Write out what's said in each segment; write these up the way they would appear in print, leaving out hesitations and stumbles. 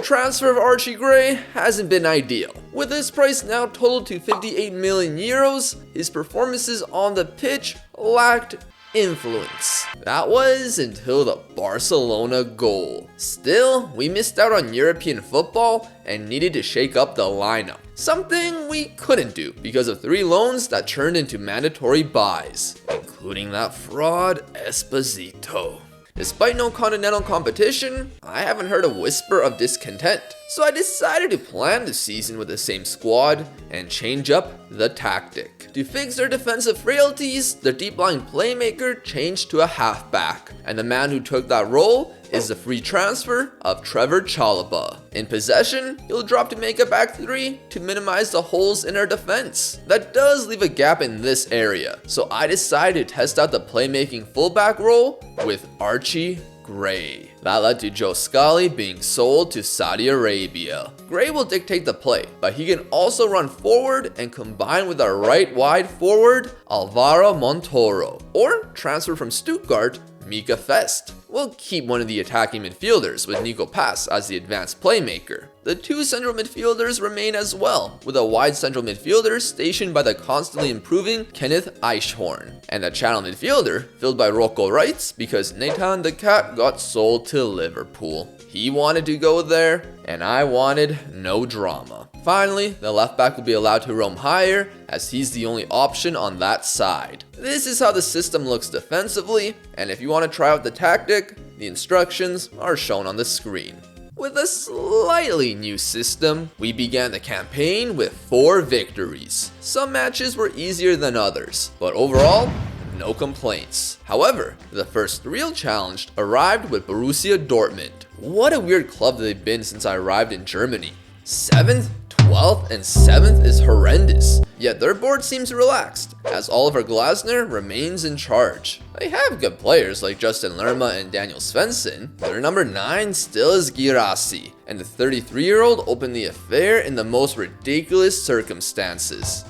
transfer of Archie Gray hasn't been ideal. With his price now totaled to 58 million euros, his performances on the pitch lacked influence. That was until the Barcelona goal. Still, we missed out on European football and needed to shake up the lineup. Something we couldn't do because of 3 loans that turned into mandatory buys, including that fraud Esposito. Despite no continental competition, I haven't heard a whisper of discontent. So I decided to plan the season with the same squad and change up the tactic. To fix their defensive frailties, the deep-lying playmaker changed to a halfback, and the man who took that role is the free transfer of Trevor Chalobah. In possession, he'll drop to make a back 3 to minimize the holes in our defense. That does leave a gap in this area, so I decided to test out the playmaking fullback role with Archie Gray. That led to Joe Scally being sold to Saudi Arabia. Gray will dictate the play, but he can also run forward and combine with our right wide forward Alvaro Montoro, or transfer from Stuttgart Mika Fest. We'll keep one of the attacking midfielders with Nico Pass as the advanced playmaker. The 2 central midfielders remain as well, with a wide central midfielder stationed by the constantly improving Kenneth Eichhorn, and a channel midfielder filled by Rocco Reitz because Nathan the Cat got sold to Liverpool. He wanted to go there, and I wanted no drama. Finally, the left back will be allowed to roam higher as he's the only option on that side. This is how the system looks defensively, and if you want to try out the tactic, the instructions are shown on the screen. With a slightly new system, we began the campaign with 4 victories. Some matches were easier than others, but overall, no complaints. However, the first real challenge arrived with Borussia Dortmund. What a weird club they've been since I arrived in Germany. 7th, 12th, and 7th is horrendous, yet their board seems relaxed, as Oliver Glasner remains in charge. They have good players like Justin Lerma and Daniel Svensson. Their number 9 still is Girassi, and the 33-year-old opened the affair in the most ridiculous circumstances.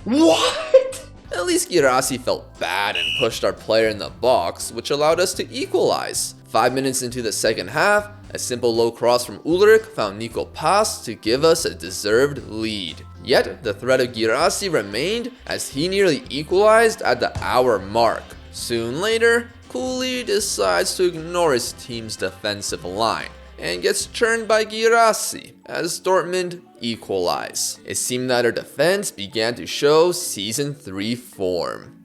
What? At least Girassi felt bad and pushed our player in the box, which allowed us to equalize. 5 minutes into the second half, a simple low cross from Ulrich found Nico Pass to give us a deserved lead. Yet, the threat of Girassi remained as he nearly equalized at the hour mark. Soon later, Cooley decides to ignore his team's defensive line and gets turned by Girassi as Dortmund equalize. It seemed that our defense began to show Season 3 form.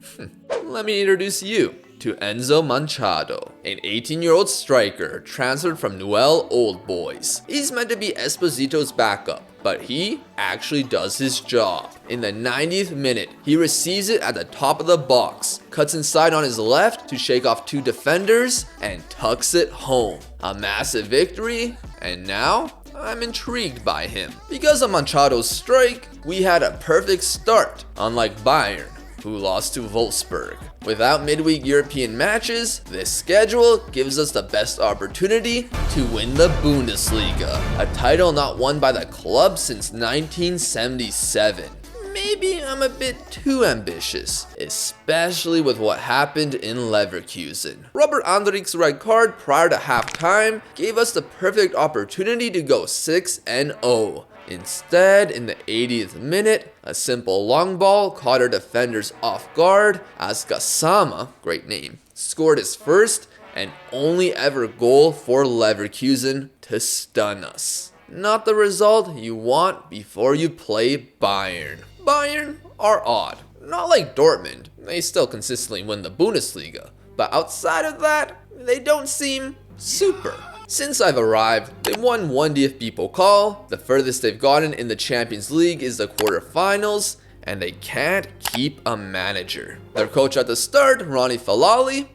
Let me introduce you to Enzo Manchado, an 18-year-old striker transferred from Newell Old Boys. He's meant to be Esposito's backup, but he actually does his job. In the 90th minute, he receives it at the top of the box, cuts inside on his left to shake off 2 defenders, and tucks it home. A massive victory, and now I'm intrigued by him. Because of Manchado's strike, we had a perfect start, unlike Bayern, who lost to Wolfsburg. Without midweek European matches, this schedule gives us the best opportunity to win the Bundesliga, a title not won by the club since 1977. Maybe I'm a bit too ambitious, especially with what happened in Leverkusen. Robert Andrich's red card prior to halftime gave us the perfect opportunity to go 6-0. Instead, in the 80th minute, a simple long ball caught our defenders off guard as Gassama, great name, scored his first and only ever goal for Leverkusen to stun us. Not the result you want before you play Bayern. Bayern are odd. Not like Dortmund, they still consistently win the Bundesliga, but outside of that, they don't seem super. Since I've arrived, they've won 1 DFB-Pokal, the furthest they've gotten in the Champions League is the quarterfinals, and they can't keep a manager. Their coach at the start, Ronnie Falali,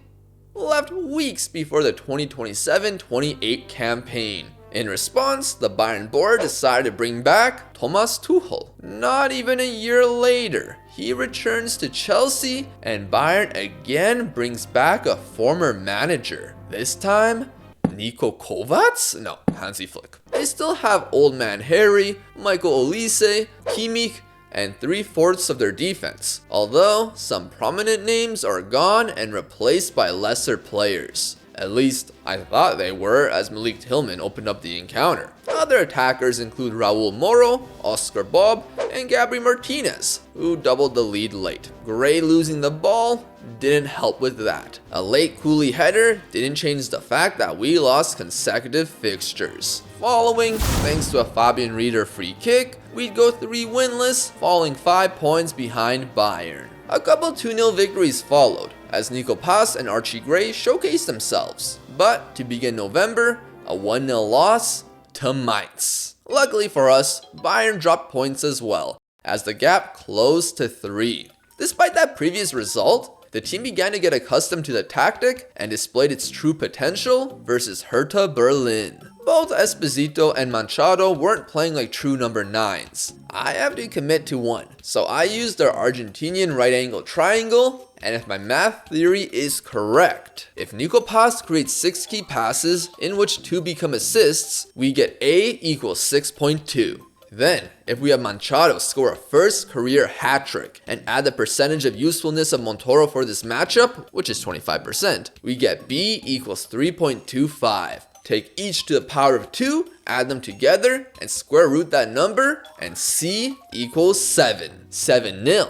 left weeks before the 2027-28 campaign. In response, the Bayern board decided to bring back Thomas Tuchel. Not even a year later, he returns to Chelsea, and Bayern again brings back a former manager. This time, Niko Kovac? No, Hansi Flick. They still have Old Man Harry, Michael Olise, Kimmich, and 3/4 of their defense, although some prominent names are gone and replaced by lesser players. At least, I thought they were as Malik Tillman opened up the encounter. other attackers include Raul Moro, Oscar Bob, and Gabri Martinez, who doubled the lead late. Gray losing the ball didn't help with that. A late Cooley header didn't change the fact that we lost consecutive fixtures. Following, thanks to a Fabian Rieder free kick, we'd go 3 winless, falling 5 points behind Bayern. A couple 2-0 victories followed, as Nico Pass and Archie Gray showcased themselves. But to begin November, a 1-0 loss to Mainz. Luckily for us, Bayern dropped points as well, as the gap closed to 3. Despite that previous result, the team began to get accustomed to the tactic and displayed its true potential versus Hertha Berlin. Both Esposito and Machado weren't playing like true number 9s. I have to commit to one, so I used their Argentinian right angle triangle, and if my math theory is correct, if Nico Pass creates 6 key passes in which 2 become assists, we get A equals 6.2. Then, if we have Machado score a first career hat-trick and add the percentage of usefulness of Montoro for this matchup, which is 25%, we get B equals 3.25. Take each to the power of 2, add them together, and square root that number, and C equals 7. 7-0.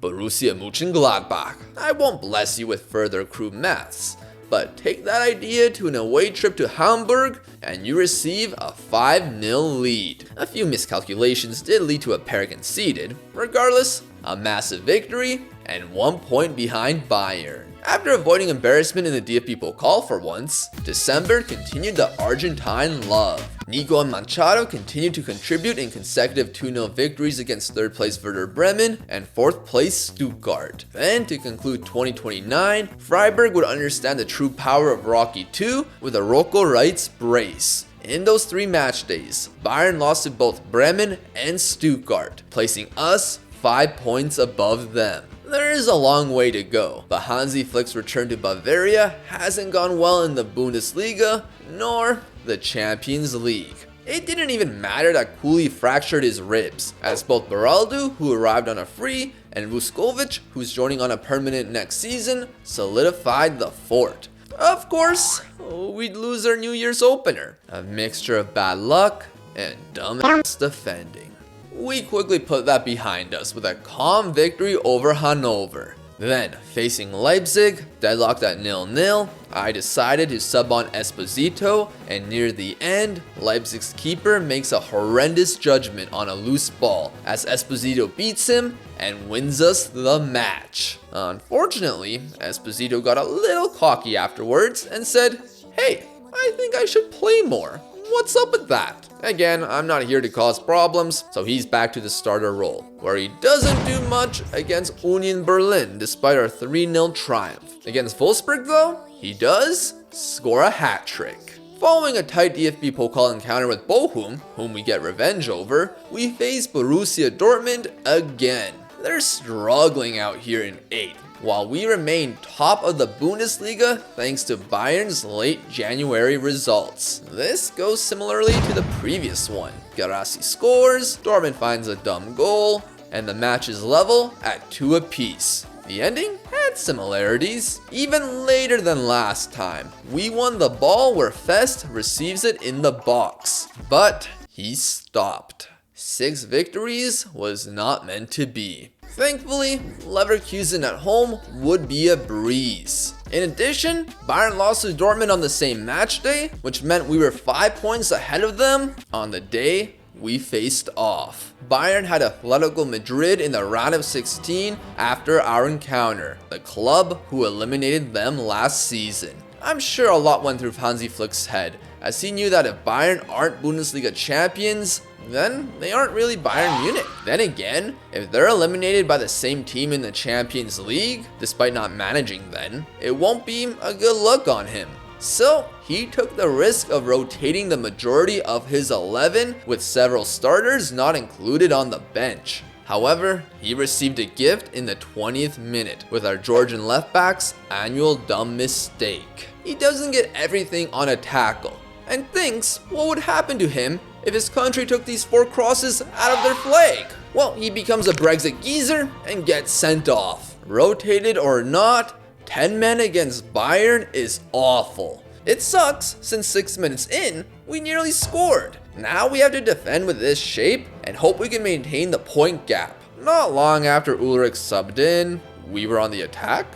Borussia Monchengladbach. I won't bless you with further Chroo maths, but take that idea to an away trip to Hamburg, and you receive a 5-0 lead. A few miscalculations did lead to a pair conceded. Regardless, a massive victory, and 1 point behind Bayern. After avoiding embarrassment in the DFB-Pokal for once, December continued the Argentine love. Nico and Machado continued to contribute in consecutive 2-0 victories against 3rd place Werder Bremen and 4th place Stuttgart. Then, to conclude 2029, Freiburg would understand the true power of Rocky II with a Rocco Reitz brace. In those 3 match days, Bayern lost to both Bremen and Stuttgart, placing us 5 points above them. There is a long way to go, but Hansi Flick's return to Bavaria hasn't gone well in the Bundesliga, nor the Champions League. It didn't even matter that Cooley fractured his ribs, as both Beraldo, who arrived on a free, and Vuskovic, who's joining on a permanent next season, solidified the fort. Of course, we'd lose our New Year's opener, a mixture of bad luck and dumbass defending. We quickly put that behind us with a calm victory over Hannover. Then, facing Leipzig, deadlocked at 0-0, I decided to sub on Esposito, and near the end, Leipzig's keeper makes a horrendous judgment on a loose ball, as Esposito beats him and wins us the match. Unfortunately, Esposito got a little cocky afterwards and said, "Hey, I think I should play more. What's up with that?" Again, I'm not here to cause problems, so he's back to the starter role, where he doesn't do much against Union Berlin despite our 3-0 triumph. Against Wolfsburg though, he does score a hat trick. Following a tight DFB-Pokal encounter with Bochum, whom we get revenge over, we face Borussia Dortmund again. They're struggling out here in 8th, while we remain top of the Bundesliga thanks to Bayern's late January results. This goes similarly to the previous one. Guirassy scores, Dortmund finds a dumb goal, and the match is level at 2 apiece. The ending had similarities. Even later than last time, we won the ball where Fest receives it in the box, but he stopped. 6 victories was not meant to be. Thankfully, Leverkusen at home would be a breeze. In addition, Bayern lost to Dortmund on the same match day, which meant we were 5 points ahead of them on the day we faced off. Bayern had Atletico Madrid in the round of 16 after our encounter, the club who eliminated them last season. I'm sure a lot went through Hansi Flick's head, as he knew that if Bayern aren't Bundesliga champions, then they aren't really Bayern Munich. Then again, if they're eliminated by the same team in the Champions League, despite not managing then, it won't be a good look on him. So he took the risk of rotating the majority of his 11 with several starters not included on the bench. However, he received a gift in the 20th minute with our Georgian left back's annual dumb mistake. He doesn't get everything on a tackle, and thinks what would happen to him if his country took these 4 crosses out of their flag. Well, he becomes a Brexit geezer and gets sent off. Rotated or not, 10 men against Bayern is awful. It sucks since 6 minutes in, we nearly scored. Now we have to defend with this shape and hope we can maintain the point gap. Not long after Ulrich subbed in, we were on the attack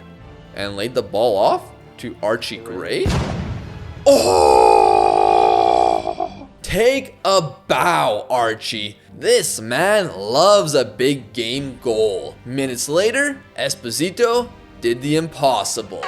and laid the ball off to Archie Gray. Oh! Take a bow, Archie. This man loves a big game goal. Minutes later, Esposito did the impossible.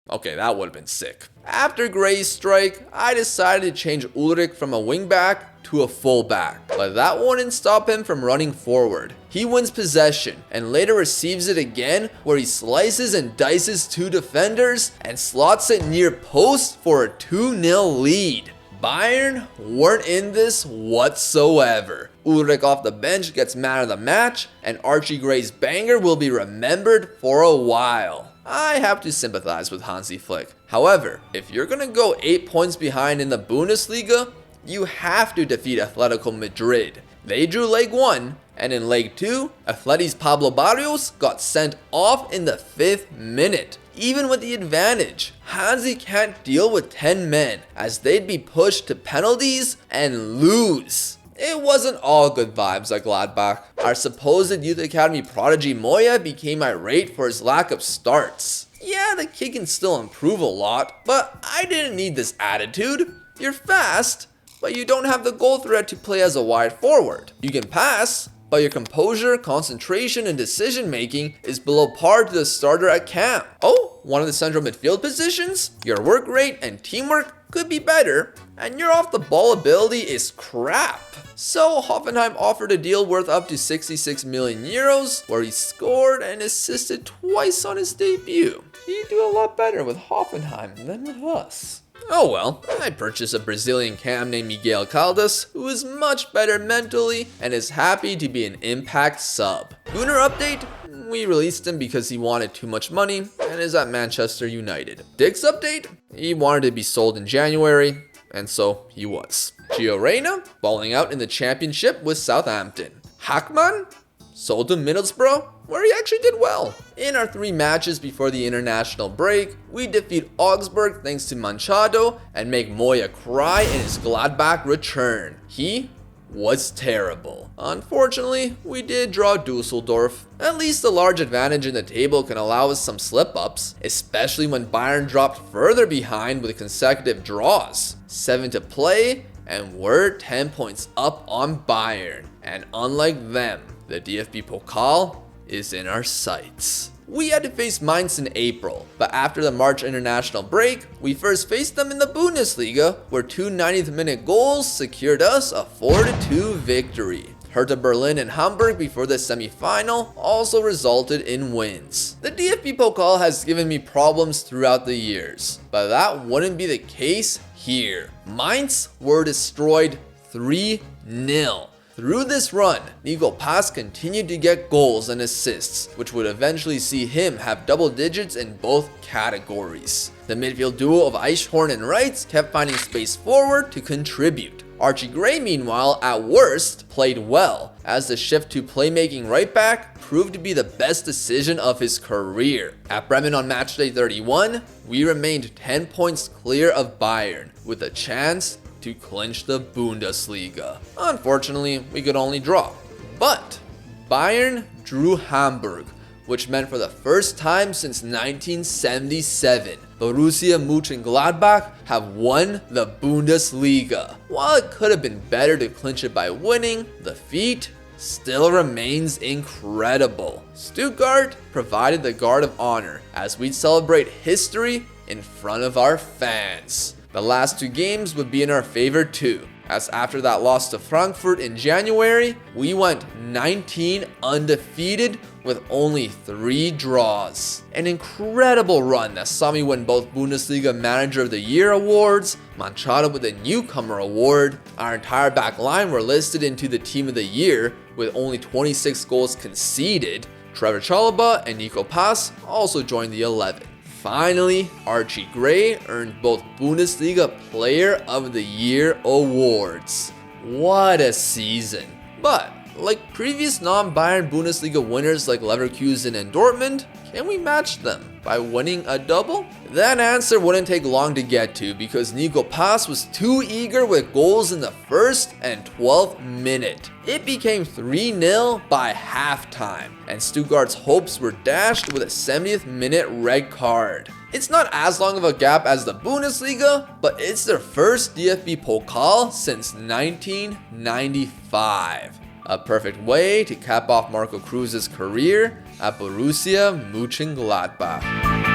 Okay, that would have been sick. After Gray's strike, I decided to change Ulrich from a wingback to a fullback, but that wouldn't stop him from running forward. He wins possession and later receives it again, where he slices and dices two defenders and slots it near post for a 2-0 lead. Bayern weren't in this whatsoever. Ulrich off the bench gets man of the match, and Archie Gray's banger will be remembered for a while. I have to sympathize with Hansi Flick. However, if you're gonna go 8 points behind in the Bundesliga, you have to defeat Atletico Madrid. They drew leg 1, and in leg 2, Atleti's Pablo Barrios got sent off in the 5th minute. Even with the advantage, Hansi can't deal with 10 men, as they'd be pushed to penalties and lose. It wasn't all good vibes at Gladbach. Our supposed youth academy prodigy Moya became irate for his lack of starts. Yeah, the kid can still improve a lot, but I didn't need this attitude. You're fast, but you don't have the goal threat to play as a wide forward. You can pass, but your composure, concentration, and decision making is below par to the starter at camp. Oh, one of the central midfield positions? Your work rate and teamwork could be better, and your off the ball ability is crap. So Hoffenheim offered a deal worth up to 66 million euros, where he scored and assisted twice on his debut. He'd do a lot better with Hoffenheim than with us. Oh well, I purchased a Brazilian cam named Miguel Caldas, who is much better mentally and is happy to be an impact sub. Gunnar update? We released him because he wanted too much money and is at Manchester United. Dix update? He wanted to be sold in January, and so he was. Gio Reyna balling out in the championship with Southampton. Hackman sold to Middlesbrough, where he actually did well. In our 3 matches before the international break, we defeat Augsburg thanks to Manchado and make Moya cry in his Gladbach return. He was terrible. Unfortunately, we did draw Dusseldorf. At least the large advantage in the table can allow us some slip-ups, especially when Bayern dropped further behind with consecutive draws. 7 to play, and we're 10 points up on Bayern. And unlike them, the DFB-Pokal is in our sights. We had to face Mainz in April, but after the March international break, we first faced them in the Bundesliga, where 2 90th minute goals secured us a 4-2 victory. Hertha Berlin and Hamburg before the semi-final also resulted in wins. The DFB-Pokal has given me problems throughout the years, but that wouldn't be the case here. Mainz were destroyed 3-0. Through this run, Nico Pass continued to get goals and assists, which would eventually see him have double digits in both categories. The midfield duo of Eichhorn and Reitz kept finding space forward to contribute. Archie Gray, meanwhile, at worst, played well, as the shift to playmaking right back proved to be the best decision of his career. At Bremen on matchday 31, we remained 10 points clear of Bayern, with a chance to clinch the Bundesliga. Unfortunately, we could only draw. But Bayern drew Hamburg, which meant for the first time since 1977, Borussia Monchengladbach have won the Bundesliga. While it could have been better to clinch it by winning, the feat still remains incredible. Stuttgart provided the guard of honor as we'd celebrate history in front of our fans. The last 2 games would be in our favor too, as after that loss to Frankfurt in January, we went 19 undefeated with only 3 draws. An incredible run that saw me win both Bundesliga Manager of the Year awards, Manchado with a Newcomer award. Our entire back line were listed into the Team of the Year with only 26 goals conceded. Trevor Chalobah and Nico Pass also joined the 11. Finally, Archie Gray earned both Bundesliga Player of the Year awards. What a season. But, like previous non-Bayern Bundesliga winners like Leverkusen and Dortmund, can we match them? by winning a double? That answer wouldn't take long to get to because Nico Pass was too eager with goals in the first and 12th minute. It became 3-0 by halftime, and Stuttgart's hopes were dashed with a 70th minute red card. It's not as long of a gap as the Bundesliga, but it's their first DFB-Pokal since 1995. A perfect way to cap off Marco Kroos's career at Borussia Monchengladbach.